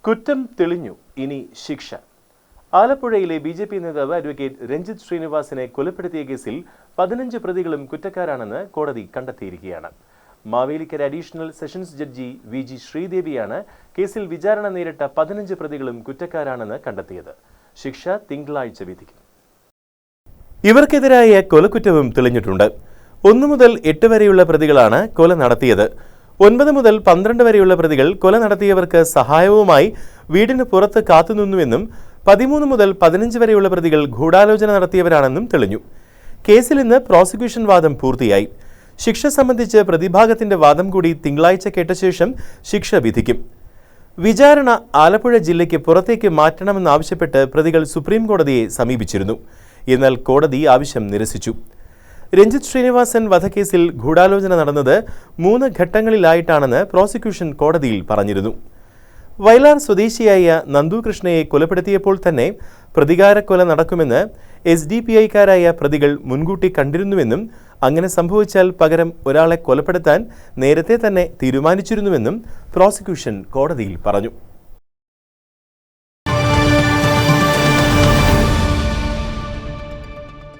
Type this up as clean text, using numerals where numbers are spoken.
കുറ്റം തെളിഞ്ഞു, ഇനി ശിക്ഷ. ആലപ്പുഴയിലെ ബി.ജെ.പി. നേതാവ് അഡ്വക്കേറ്റ് രഞ്ജിത്ത് ശ്രീനിവാസിനെ കൊലപ്പെടുത്തിയ കേസിൽ 15 പ്രതികളും കുറ്റക്കാരാണെന്ന് കോടതി കണ്ടെത്തിയിരിക്കുകയാണ്. മാവേലിക്കര അഡീഷണൽ സെഷൻസ് ജഡ്ജി വി.ജി. ശ്രീദേവിയാണ് കേസിൽ വിചാരണ നേരിട്ട 15 പ്രതികളും കുറ്റക്കാരാണെന്ന് കണ്ടെത്തിയത്. ശിക്ഷ തിങ്കളാഴ്ച വിധിക്കും. ഇവർക്കെതിരായ കൊലക്കുറ്റവും തെളിഞ്ഞിട്ടുണ്ട്. 1 മുതൽ 8 വരെയുള്ള പ്രതികളാണ് കൊല നടത്തിയത്. 9 മുതൽ 12 വരെയുള്ള പ്രതികൾ കൊല നടത്തിയവർക്ക് സഹായവുമായി വീടിന് പുറത്ത് കാത്തുനിന്നുവെന്നും 13 മുതൽ 15 വരെയുള്ള പ്രതികൾ ഗൂഢാലോചന നടത്തിയവരാണെന്നും തെളിഞ്ഞു. കേസിൽ ഇന്ന് പ്രോസിക്യൂഷൻ വാദം പൂർത്തിയായി. ശിക്ഷ സംബന്ധിച്ച് പ്രതിഭാഗത്തിന്റെ വാദം കൂടി തിങ്കളാഴ്ച കേട്ട ശേഷം ശിക്ഷ വിധിക്കും. വിചാരണ ആലപ്പുഴ ജില്ലയ്ക്ക് പുറത്തേക്ക് മാറ്റണമെന്നാവശ്യപ്പെട്ട് പ്രതികൾ സുപ്രീം കോടതിയെ സമീപിച്ചിരുന്നു. എന്നാൽ കോടതി ആവശ്യം നിരസിച്ചു. രഞ്ജിത്ത് ശ്രീനിവാസൻ വധക്കേസിൽ ഗൂഢാലോചന നടന്നത് 3 ഘട്ടങ്ങളിലായിട്ടാണെന്ന് പ്രോസിക്യൂഷൻ കോടതിയിൽ പറഞ്ഞിരുന്നു. വയലാർ സ്വദേശിയായ നന്ദു കൃഷ്ണയെ കൊലപ്പെടുത്തിയപ്പോൾ തന്നെ പ്രതികാരക്കൊല നടക്കുമെന്ന് SDPIക്കാരായ പ്രതികൾ മുൻകൂട്ടി കണ്ടിരുന്നുവെന്നും അങ്ങനെ സംഭവിച്ചാൽ പകരം ഒരാളെ കൊലപ്പെടുത്താൻ നേരത്തെ തന്നെ തീരുമാനിച്ചിരുന്നുവെന്നും പ്രോസിക്യൂഷൻ കോടതിയിൽ പറഞ്ഞു.